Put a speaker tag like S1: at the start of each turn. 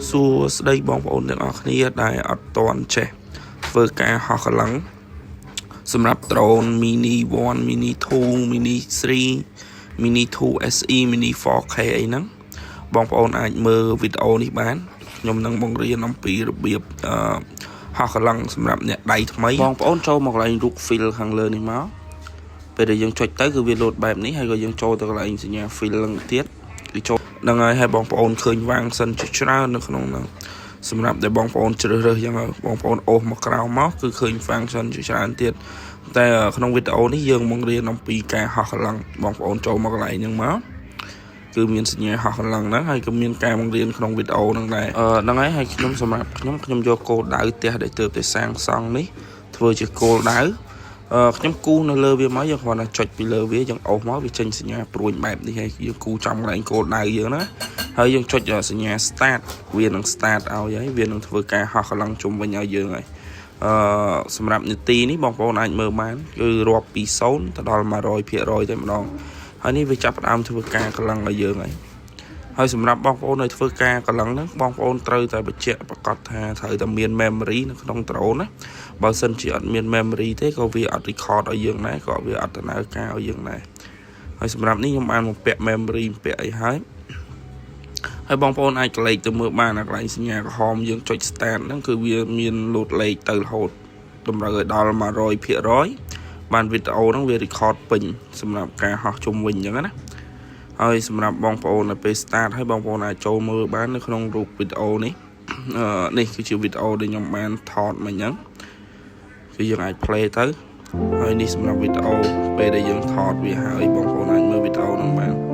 S1: សួស្តីបងប្អូនទាំងអស់គ្នាដែលអត់ទាន់ចេះធ្វើការហោះកម្លាំងសម្រាប់ drone mini 1 mini 2 mini 3 mini 2 SE mini 4K អីហ្នឹងបងប្អូនអាចមើលវីដេអូនេះបានខ្ញុំនឹងបង្រៀនអំពីរបៀបហោះកម្លាំងសម្រាប់អ្នកដៃថ្មីបងប្អូនចូលមកកន្លែងរូប fill ខាងលើនេះមកពេលដែលយើងចុចទៅគឺវា load បែបនេះហើយក៏យើងចូលទៅកន្លែងសញ្ញា fill ឡើងទៀតគឺចូលហ្នឹងហើយបងប្អូនឃើញវាងសិនជាច្រើននៅក្នុងហ្នឹងសម្រាប់តែបងប្អូនជ្រើសរើសយ៉ាងបងប្អូនអូសមកក្រៅមកគឺឃើញ function ជាច្រើនទៀតតែក្នុងវីដេអូនេះយើងបង្រៀនអំពីការហោះកម្លាំងបងប្អូនចូលមកកន្លែងហ្នឹងមកគឺមានសញ្ញាហោះកម្លាំងហ្នឹងហើយក៏មានការបង្រៀនក្នុងវីដេអូហ្នឹងដែរហ្នឹងហើយខ្ញុំសម្រាប់ខ្ញុំយកគោលដៅផ្ទះដែលទើបតែសាងសង់នេះធ្វើជាគោលដៅខ្ញុំគូនៅលើវាមកយើងគ្រាន់តែចុចពីលើវាយើងអូសមកវាចេញសញ្ញាព្រួយបែបនេះហើយយើងគូចំកន្លែងគោលដៅយើងណាហើយយើងចុចសញ្ញា start វានឹង start ឲ្យហើយវានឹងធ្វើការហោះកម្លាំងជុំវិញឲ្យយើងហើយសម្រាប់នាទីនេះបងប្អូនអាចមើលបានគឺរាប់ពី0ទៅដល់ 100% តែម្ដងហើយនេះវាចាប់ផ្ដើមធ្វើការកម្លាំងឲ្យយើងហើយសម្រាប់បងប្អូននៅធ្វើការកម្លាំងហ្នឹងបងប្អូនត្រូវតែបញ្ជាក់ប្រកាសថាត្រូវតែមាន memory នៅក្នុង drone ណាបើសិនជាអត់មាន memory ទេក៏វាអត់ record ឲ្យយើងដែរក៏វាអត់ដំណើរការឲ្យយើងដែរហើយសម្រាប់នេះខ្ញុំបានមកពាក់ memory ពាក់អីហើយបងប្អូនអាចក្លែកទៅមើលបានកន្លែងសញ្ញាក្រហមយើងចុច start ហ្នឹងគឺវាមាន load លេខទៅរហូតតម្រូវឲ្យដល់ 100% បានវីដេអូហ្នឹងវា record ពេញសម្រាប់ការហោះជុំវិញអញ្ចឹងណាហើយសម្រាប់បងប្អូននៅពេល start ហើយបងប្អូនអាចចូលមើលបាននៅក្នុងរូបវីដេអូនេះនេះគឺជាវីដេអូដែលខ្ញុំបានថតមកអញ្ចឹងគឺយើងអាច play ទៅហើយនេះសម្រាប់វីដេអូពេលដែលយើងថតវាហើយបងប្អូនអាចមើលវីដេអូហ្នឹងបាន